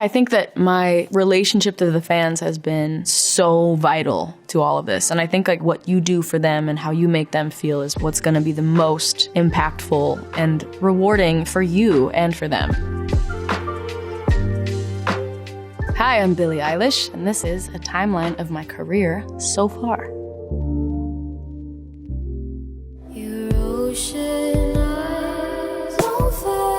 I think that my relationship to the fans has been so vital to all of this. And I think like what you do for them and how you make them feel is what's gonna be the most impactful and rewarding for you and for them. Hi, I'm Billie Eilish, and this is a timeline of my career so far. Your ocean eyes on fire.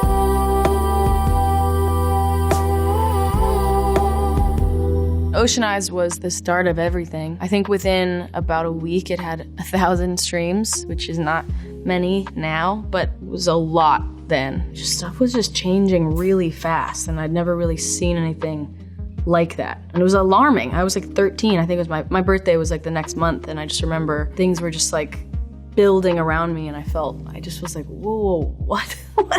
Ocean Eyes was the start of everything. I think within about a week it had 1,000 streams, which is not many now, but was a lot then. Stuff was just changing really fast, and I'd never really seen anything like that. And it was alarming. I was like 13. I think it was my birthday was like the next month, and I just remember things were just like building around me, and I just was like, whoa, what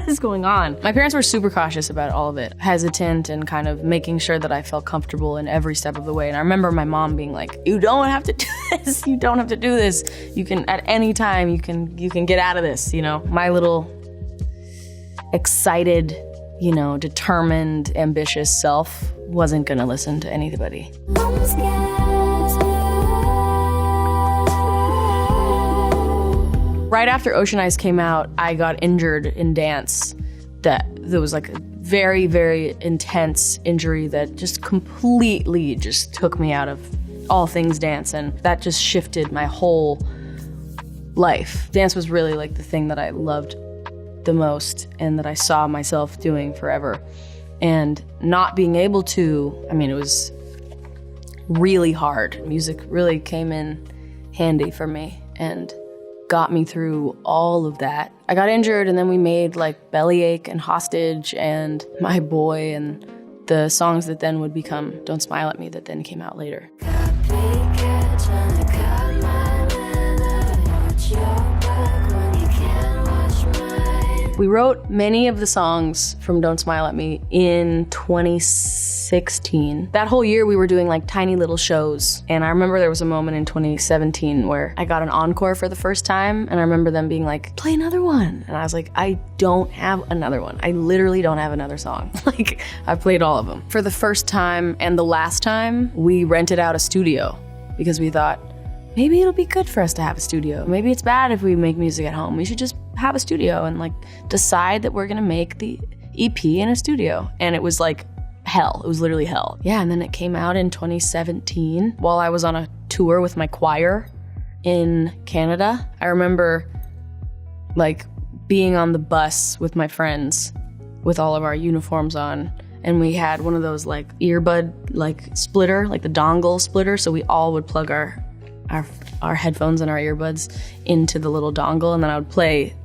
is going on? My parents were super cautious about all of it, hesitant and kind of making sure that I felt comfortable in every step of the way. And I remember my mom being like, you don't have to do this. You don't have to do this. You can, at any time, you can get out of this, you know? My little excited, you know, determined, ambitious self wasn't gonna listen to anybody. Right after Ocean Eyes came out, I got injured in dance. There was like a very, very intense injury that just completely just took me out of all things dance, and that just shifted my whole life. Dance was really like the thing that I loved the most and that I saw myself doing forever. And not being able to, I mean, it was really hard. Music really came in handy for me and got me through all of that. I got injured, and then we made like Bellyache and Hostage and My Boy and the songs that then would become Don't Smile at Me that then came out later. We wrote many of the songs from Don't Smile at Me in 2016. That whole year we were doing like tiny little shows. And I remember there was a moment in 2017 where I got an encore for the first time. And I remember them being like, play another one. And I was like, I don't have another one. I literally don't have another song. Like, I played all of them. For the first time and the last time, we rented out a studio because we thought, maybe it'll be good for us to have a studio. Maybe it's bad if we make music at home. We should just have a studio and like decide that we're gonna make the EP in a studio. And it was like hell. It was literally hell. Yeah, and then it came out in 2017 while I was on a tour with my choir in Canada. I remember like being on the bus with my friends with all of our uniforms on, and we had one of those like earbud like splitter, like the dongle splitter, so we all would plug our headphones and our earbuds into the little dongle, and then I would play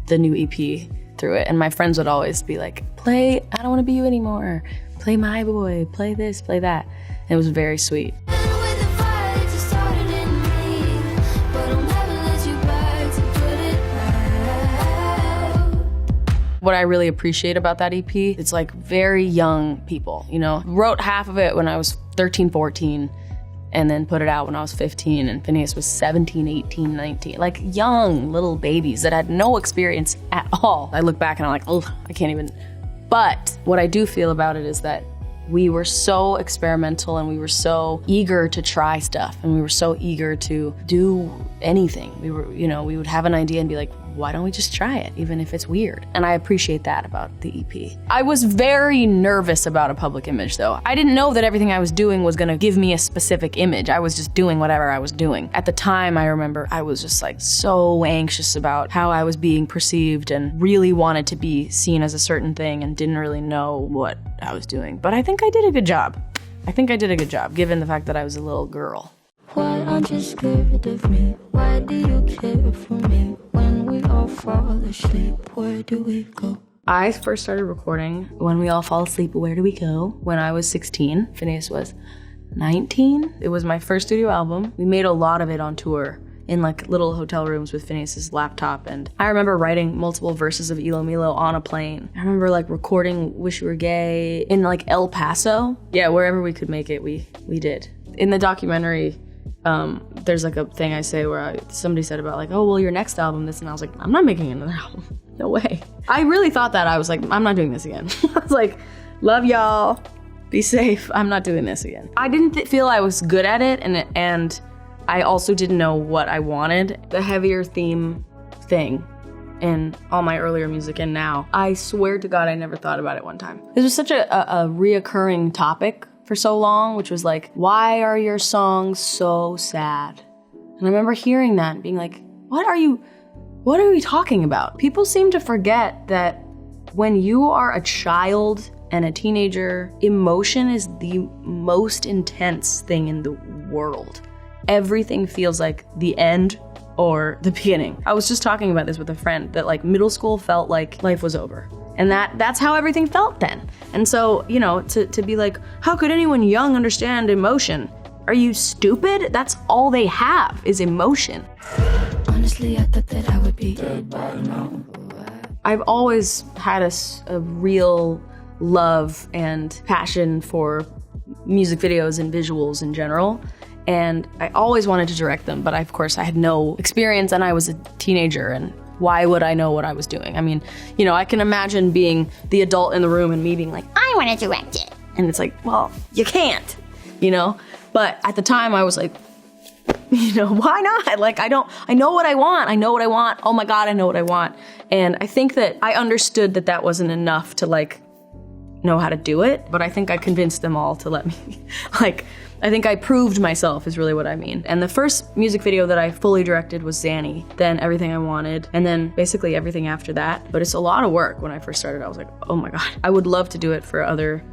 the new EP through it. And my friends would always be like, play I Don't Want to Be You Anymore, play My Boy, play this, play that. And it was very sweet. What I really appreciate about that EP, it's like very young people, you know? Wrote half of it when I was 13, 14, and then put it out when I was 15, and Finneas was 17, 18, 19. Like young little babies that had no experience at all. I look back and I'm like, oh, I can't even. But what I do feel about it is that we were so experimental, and we were so eager to try stuff, and we were so eager to do anything. We were, you know, we would have an idea and be like, why don't we just try it, even if it's weird? And I appreciate that about the EP. I was very nervous about a public image though. I didn't know that everything I was doing was gonna give me a specific image. I was just doing whatever I was doing. At the time, I remember I was just like so anxious about how I was being perceived and really wanted to be seen as a certain thing and didn't really know what I was doing. But I think I did a good job. Given the fact that I was a little girl. Why aren't you scared of me? Why do you care for me? When we all fall asleep, where do we go? I first started recording When We All Fall Asleep, Where Do We Go? When I was 16. Finneas was 19. It was my first studio album. We made a lot of it on tour in like little hotel rooms with Finneas's laptop. And I remember writing multiple verses of Ilo Milo on a plane. I remember like recording Wish You Were Gay in like El Paso. Yeah, wherever we could make it, we did. In the documentary, there's like a thing I say where somebody said about like, oh, well, your next album, this, and I was like, I'm not making another album. No way. I really thought that. I was like, I'm not doing this again. I was like, love y'all. be safe. I'm not doing this again. I didn't feel I was good at it, and I also didn't know what I wanted. The heavier theme thing in all my earlier music and now, I swear to God, I never thought about it one time. This was such a reoccurring topic for so long, which was like, why are your songs so sad? And I remember hearing that and being like, what are you talking about? People seem to forget that when you are a child and a teenager, emotion is the most intense thing in the world. Everything feels like the end or the beginning. I was just talking about this with a friend, that like middle school felt like life was over. And that's how everything felt then. And so, you know, to be like, how could anyone young understand emotion? Are you stupid? That's all they have is emotion. Honestly, I thought that I would be dead by now. I've always had a real love and passion for music videos and visuals in general. And I always wanted to direct them, but of course I had no experience and I was a teenager, and why would I know what I was doing? I mean, you know, I can imagine being the adult in the room and me being like, I want to direct it. And it's like, well, you can't, you know? But at the time I was like, you know, why not? Like, I know what I want. I know what I want. Oh my God, I know what I want. And I think that I understood that wasn't enough to like know how to do it, but I think I convinced them all to let me, like, I think I proved myself is really what I mean. And the first music video that I fully directed was Zanny, then Everything I Wanted, and then basically everything after that. But it's a lot of work. When I first started, I was like, oh my God, I would love to do it for other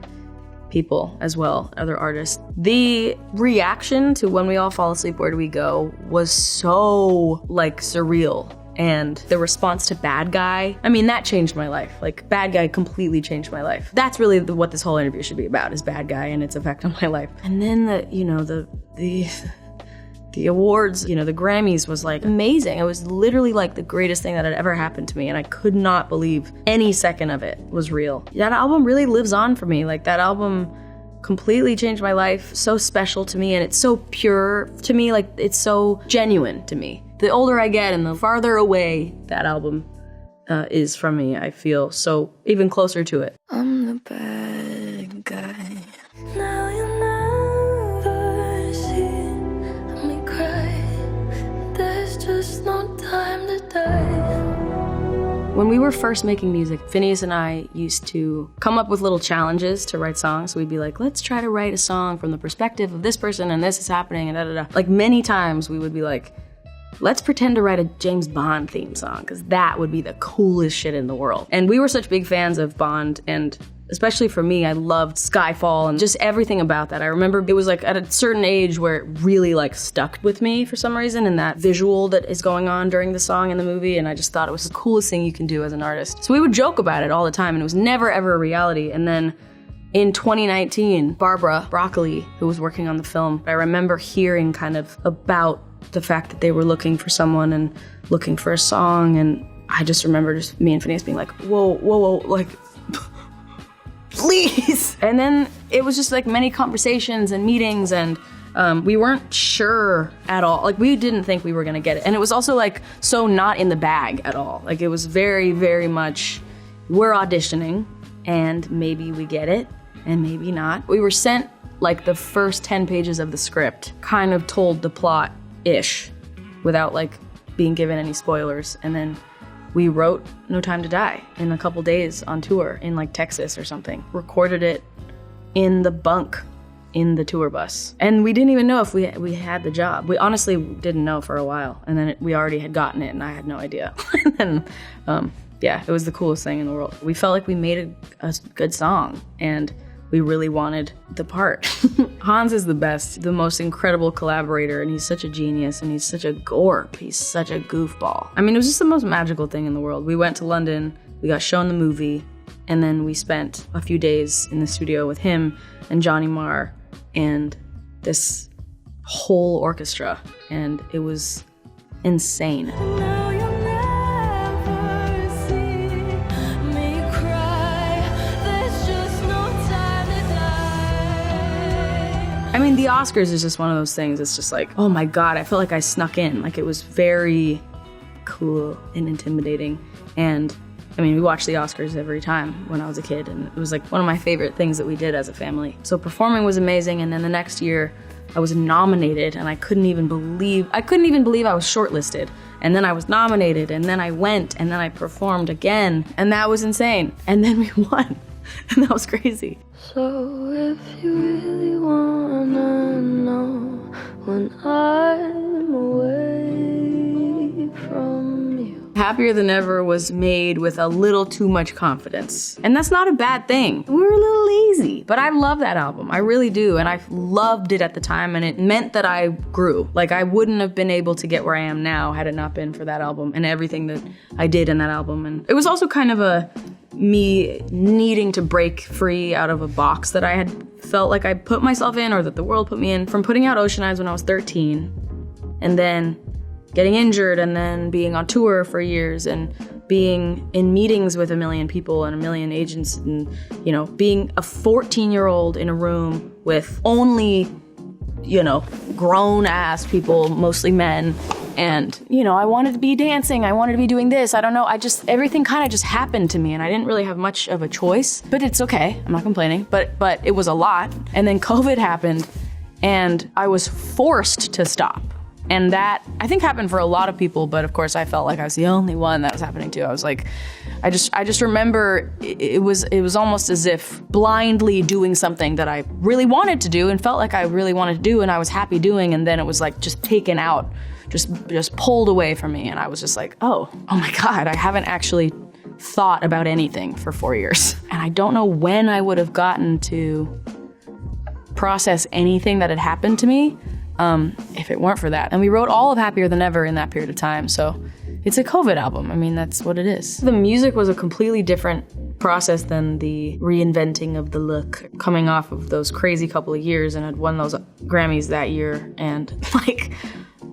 people as well, other artists. The reaction to When We All Fall Asleep, Where Do We Go was so like surreal. And the response to Bad Guy, I mean, that changed my life. Like, Bad Guy completely changed my life. That's really what this whole interview should be about, is Bad Guy and its effect on my life. And then the awards, you know, the Grammys was like amazing. It was literally like the greatest thing that had ever happened to me, and I could not believe any second of it was real. That album really lives on for me. Like, that album completely changed my life, so special to me, and it's so pure to me, like it's so genuine to me. The older I get and the farther away that album is from me, I feel so even closer to it. I'm the bad guy. Now you never see me cry. There's just no time to die. When we were first making music, Finneas and I used to come up with little challenges to write songs. So we'd be like, let's try to write a song from the perspective of this person and this is happening and da-da-da. Like, many times we would be like, let's pretend to write a James Bond theme song, because that would be the coolest shit in the world. And we were such big fans of Bond, and especially for me, I loved Skyfall and just everything about that. I remember it was like at a certain age where it really like stuck with me for some reason, and that visual that is going on during the song in the movie, and I just thought it was the coolest thing you can do as an artist. So we would joke about it all the time, and it was never ever a reality. And then in 2019, Barbara Broccoli, who was working on the film, I remember hearing kind of about the fact that they were looking for someone and looking for a song, and I just remember just me and Finneas being like, whoa, like, please. And then it was just like many conversations and meetings, and we weren't sure at all. Like, we didn't think we were gonna get it. And it was also like so not in the bag at all. Like, it was very, very much, we're auditioning and maybe we get it and maybe not. We were sent like the first 10 pages of the script, kind of told the plot-ish without like being given any spoilers. And then we wrote No Time to Die in a couple days on tour in like Texas or something. Recorded it in the bunk in the tour bus. And we didn't even know if we had the job. We honestly didn't know for a while. And then we already had gotten it and I had no idea. And yeah, it was the coolest thing in the world. We felt like we made a good song and we really wanted the part. Hans is the best, the most incredible collaborator, and he's such a genius, and he's such a gorp. He's such a goofball. I mean, it was just the most magical thing in the world. We went to London, we got shown the movie, and then we spent a few days in the studio with him and Johnny Marr and this whole orchestra, and it was insane. I mean, the Oscars is just one of those things. It's just like, oh my God, I felt like I snuck in. Like, it was very cool and intimidating. And I mean, we watched the Oscars every time when I was a kid, and it was like one of my favorite things that we did as a family. So performing was amazing, and then the next year I was nominated, and I couldn't even believe I was shortlisted. And then I was nominated, and then I went, and then I performed again, and that was insane. And then we won, and that was crazy. So if you really wanna know when I'm away from you. Happier Than Ever was made with a little too much confidence. And that's not a bad thing. We were a little lazy, but I love that album. I really do. And I loved it at the time, and it meant that I grew. Like, I wouldn't have been able to get where I am now had it not been for that album and everything that I did in that album. And it was also kind of me needing to break free out of a box that I had felt like I put myself in, or that the world put me in, from putting out Ocean Eyes when I was 13, and then getting injured, and then being on tour for years, and being in meetings with a million people and a million agents, and, you know, being a 14-year-old in a room with only, you know, grown-ass people, mostly men. And, you know, I wanted to be dancing, I wanted to be doing this, I don't know, everything kind of just happened to me, and I didn't really have much of a choice, but it's okay, I'm not complaining, but it was a lot. And then COVID happened, and I was forced to stop. And that, I think, happened for a lot of people, but of course I felt like I was the only one that was happening to. I was like, I just remember it was almost as if blindly doing something that I really wanted to do and felt like I really wanted to do and I was happy doing, and then it was like just taken out, just pulled away from me, and I was just like, oh my God, I haven't actually thought about anything for 4 years. And I don't know when I would have gotten to process anything that had happened to me if it weren't for that. And we wrote all of Happier Than Ever in that period of time, so it's a COVID album. I mean, that's what it is. The music was a completely different process than the reinventing of the look, coming off of those crazy couple of years, and I'd won those Grammys that year, and like,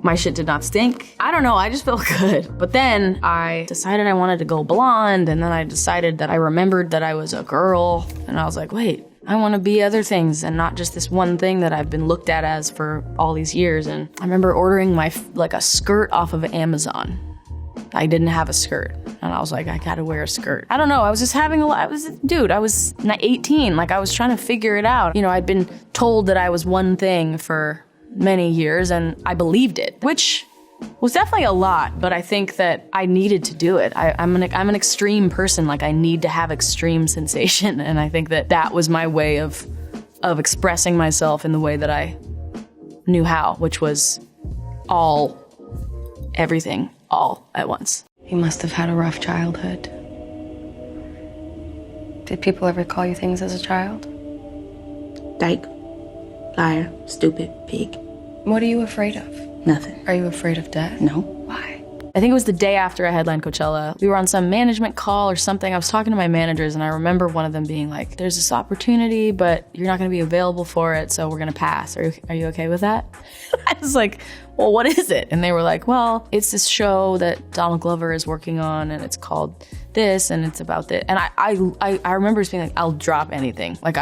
my shit did not stink. I don't know, I just felt good. But then I decided I wanted to go blonde, and then I decided that I remembered that I was a girl, and I was like, wait, I want to be other things and not just this one thing that I've been looked at as for all these years. And I remember ordering a skirt off of Amazon. I didn't have a skirt, and I was like, I gotta wear a skirt. I don't know, I was just having I was 18, like I was trying to figure it out. You know, I'd been told that I was one thing for many years, and I believed it, which was definitely a lot, but I think that I needed to do it. I'm an extreme person, like I need to have extreme sensation, and I think that was my way of expressing myself in the way that I knew how, which was everything, all at once. You must have had a rough childhood. Did people ever call you things as a child? Dyke, liar, stupid, pig. What are you afraid of? Nothing. Are you afraid of death? No. Why? I think it was the day after I headlined Coachella. We were on some management call or something. I was talking to my managers, and I remember one of them being like, there's this opportunity, but you're not gonna be available for it, so we're gonna pass. Are you okay with that? I was like, well, what is it? And they were like, well, it's this show that Donald Glover is working on, and it's called this, and it's about this. And I remember just being like, I'll drop anything. Like,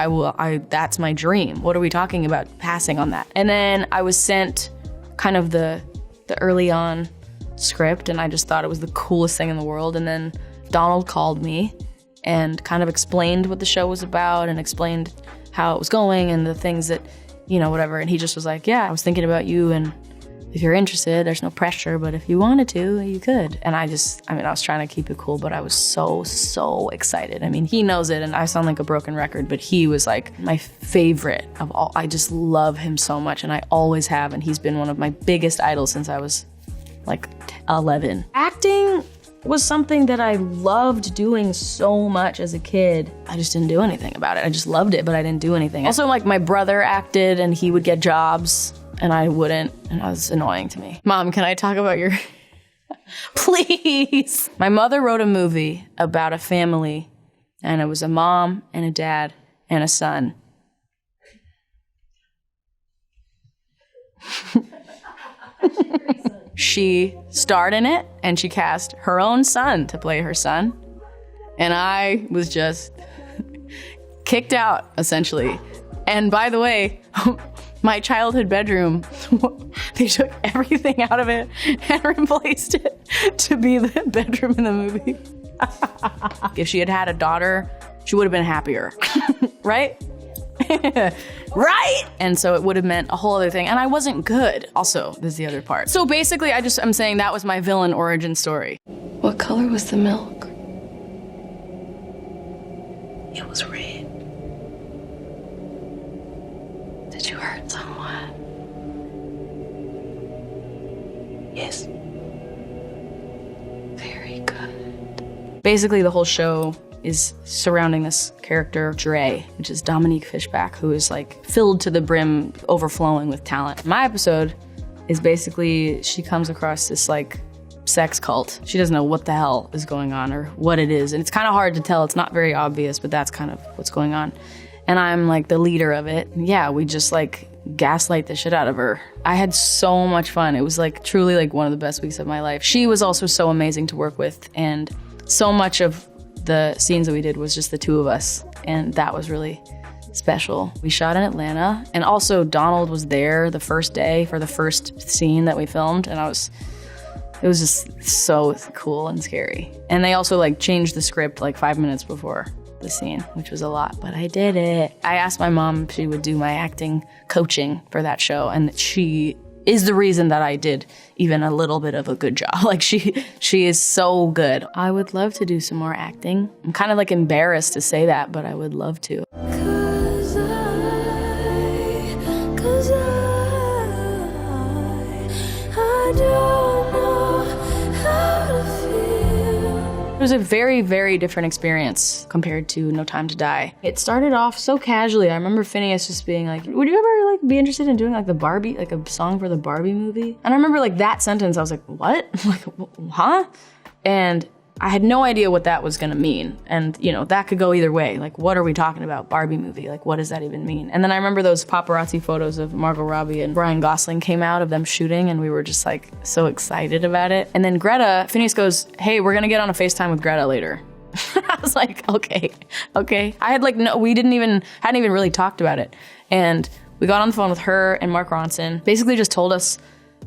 that's my dream. What are we talking about passing on that? And then I was sent kind of the early on script, and I just thought it was the coolest thing in the world. And then Donald called me and kind of explained what the show was about and explained how it was going and the things that, you know, whatever. And he just was like, yeah, I was thinking about you, and if you're interested, there's no pressure, but if you wanted to, you could. And I was trying to keep it cool, but I was so excited. I mean, he knows it, and I sound like a broken record, but he was like my favorite of all. I just love him so much, and I always have, and he's been one of my biggest idols since I was like 11. Acting was something that I loved doing so much as a kid. I just didn't do anything about it. I just loved it, but I didn't do anything. Also, like, my brother acted, and he would get jobs, and I wouldn't, and that was annoying to me. Mom, can I talk about your... Please! My mother wrote a movie about a family, and it was a mom and a dad and a son. She starred in it, and she cast her own son to play her son, and I was just kicked out, essentially. And by the way, my childhood bedroom, they took everything out of it and replaced it to be the bedroom in the movie. If she had had a daughter, she would have been happier, right? Right? And so it would have meant a whole other thing. And I wasn't good. Also, this is the other part. So basically, I'm saying that was my villain origin story. What color was the milk? It was red. Did you hurt someone? Yes. Very good. Basically, the whole show is surrounding this character, Dre, which is Dominique Fishback, who is like filled to the brim, overflowing with talent. My episode is basically, she comes across this like sex cult. She doesn't know what the hell is going on or what it is. And it's kind of hard to tell. It's not very obvious, but that's kind of what's going on. And I'm like the leader of it. Yeah, we just like gaslight the shit out of her. I had so much fun. It was like truly like one of the best weeks of my life. She was also so amazing to work with. And so much of the scenes that we did was just the two of us. And that was really special. We shot in Atlanta. And also Donald was there the first day for the first scene that we filmed. And it was just so cool and scary. And they also like changed the script like 5 minutes before the scene, which was a lot, but I did it. I asked my mom if she would do my acting coaching for that show, and she is the reason that I did even a little bit of a good job. Like she is so good. I would love to do some more acting. I'm kind of like embarrassed to say that, but I would love to. I don't know how to feel. It was a very, very different experience compared to No Time to Die. It started off so casually. I remember Finneas just being like, would you ever like be interested in doing like the Barbie, like a song for the Barbie movie? And I remember like that sentence, I was like, what? Like, huh? And I had no idea what that was gonna mean. And you know, that could go either way. Like, what are we talking about? Barbie movie, like what does that even mean? And then I remember those paparazzi photos of Margot Robbie and Ryan Gosling came out of them shooting, and we were just like so excited about it. And then Phineas goes, hey, we're gonna get on a FaceTime with Greta later. I was like, okay. I had like, no, hadn't even really talked about it. And we got on the phone with her and Mark Ronson, basically just told us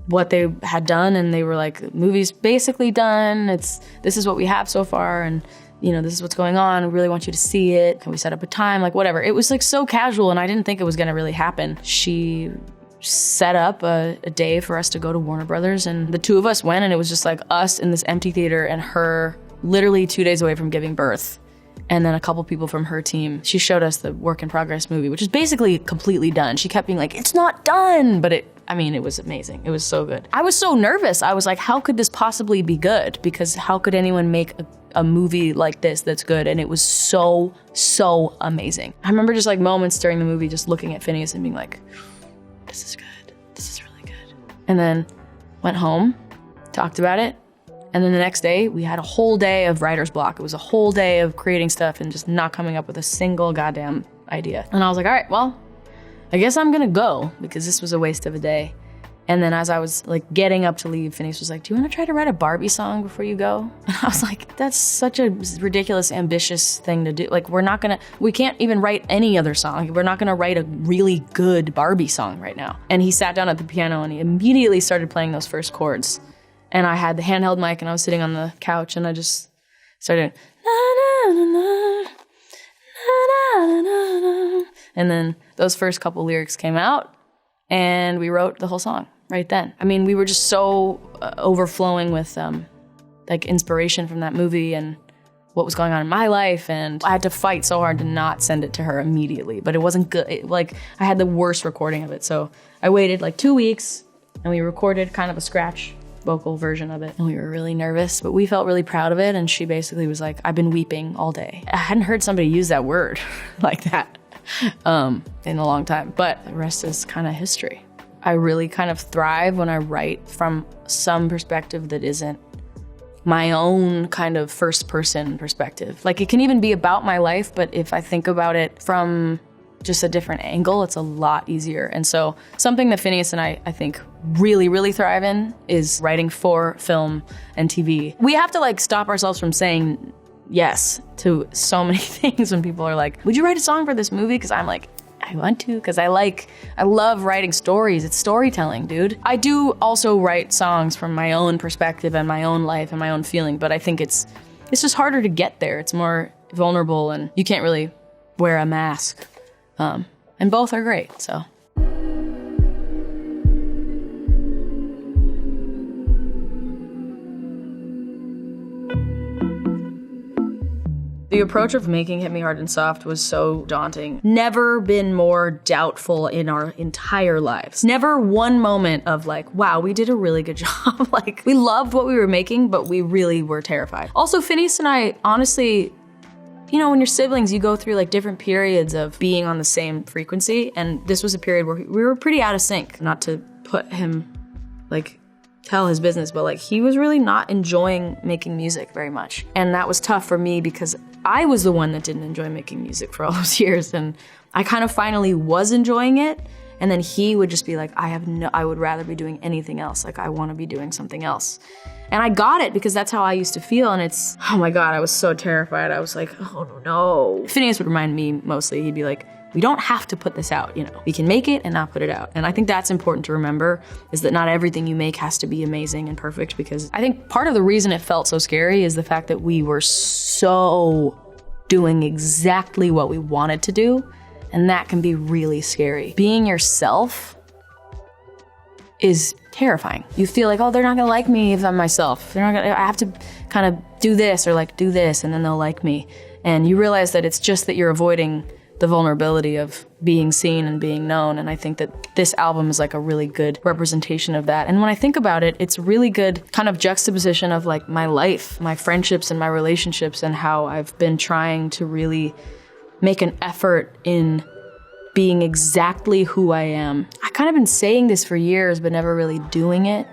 what they had done, and they were like, the movie's basically done. This is what we have so far, and you know, this is what's going on. We really want you to see it. Can we set up a time? Like whatever. It was like so casual, and I didn't think it was gonna really happen. She set up a day for us to go to Warner Brothers, and the two of us went, and it was just like us in this empty theater and her literally 2 days away from giving birth. And then a couple people from her team. She showed us the work in progress movie, which is basically completely done. She kept being like, it's not done, but it was amazing. It was so good. I was so nervous. I was like, how could this possibly be good? Because how could anyone make a movie like this that's good? And it was so, so amazing. I remember just like moments during the movie just looking at Finneas and being like, this is good. This is really good. And then went home, talked about it. And then the next day, we had a whole day of writer's block. It was a whole day of creating stuff and just not coming up with a single goddamn idea. And I was like, all right, well, I guess I'm gonna go, because this was a waste of a day. And then as I was like getting up to leave, Finneas was like, do you wanna try to write a Barbie song before you go? And I was like, that's such a ridiculous, ambitious thing to do. Like, we can't even write any other song. We're not gonna write a really good Barbie song right now. And he sat down at the piano and he immediately started playing those first chords. And I had the handheld mic and I was sitting on the couch and I just started, na, na, na, na, na, na, na, na. And then those first couple lyrics came out and we wrote the whole song right then. I mean, we were just so overflowing with like inspiration from that movie and what was going on in my life. And I had to fight so hard to not send it to her immediately, but it wasn't good. Like, I had the worst recording of it. So I waited like 2 weeks and we recorded kind of a scratch vocal version of it. And we were really nervous, but we felt really proud of it. And she basically was like, I've been weeping all day. I hadn't heard somebody use that word like that in a long time, but the rest is kind of history. I really kind of thrive when I write from some perspective that isn't my own kind of first person perspective. Like, it can even be about my life, but if I think about it from just a different angle, it's a lot easier. And so something that Finneas and I think really, really thrive in is writing for film and TV. We have to like stop ourselves from saying yes to so many things when people are like, would you write a song for this movie? Because I'm like, I want to, because I love writing stories. It's storytelling, dude. I do also write songs from my own perspective and my own life and my own feeling, but I think it's it's just harder to get there. It's more vulnerable and you can't really wear a mask. And both are great, so. The approach of making Hit Me Hard and Soft was so daunting. Never been more doubtful in our entire lives. Never one moment of like, wow, we did a really good job. Like, we loved what we were making, but we really were terrified. Also, Finneas and I, honestly, you know, when you're siblings, you go through like different periods of being on the same frequency, and this was a period where we were pretty out of sync. Not to put him, like, tell his business, but like he was really not enjoying making music very much. And that was tough for me because I was the one that didn't enjoy making music for all those years, and I kind of finally was enjoying it, and then he would just be like, I would rather be doing anything else. Like, I want to be doing something else. And I got it because that's how I used to feel, and it's, oh my God, I was so terrified. I was like, oh no. Finneas would remind me mostly, he'd be like, we don't have to put this out, you know. We can make it and not put it out. And I think that's important to remember, is that not everything you make has to be amazing and perfect, because I think part of the reason it felt so scary is the fact that we were so doing exactly what we wanted to do, and that can be really scary. Being yourself is terrifying. You feel like, oh, they're not gonna like me if I'm myself. I have to kind of do this or like do this and then they'll like me. And you realize that it's just that you're avoiding the vulnerability of being seen and being known. And I think that this album is like a really good representation of that. And when I think about it, it's a really good kind of juxtaposition of like my life, my friendships and my relationships, and how I've been trying to really make an effort in being exactly who I am. I kind of been saying this for years, but never really doing it,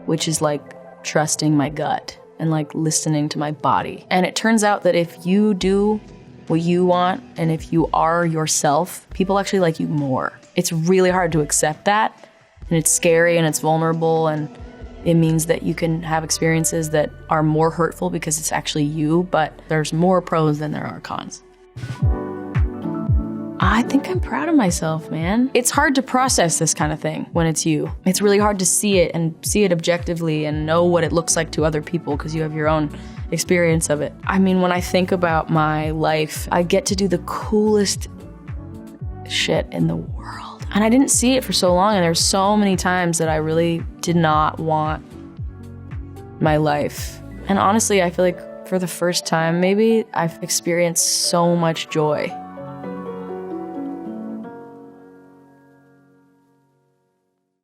which is like trusting my gut and like listening to my body. And it turns out that if you do what you want, and if you are yourself, people actually like you more. It's really hard to accept that, and it's scary and it's vulnerable, and it means that you can have experiences that are more hurtful because it's actually you, but there's more pros than there are cons. I think I'm proud of myself, man. It's hard to process this kind of thing when it's you. It's really hard to see it and see it objectively and know what it looks like to other people because you have your own experience of it. I mean, when I think about my life, I get to do the coolest shit in the world. And I didn't see it for so long, and there's so many times that I really did not want my life. And honestly, I feel like for the first time, maybe I've experienced so much joy.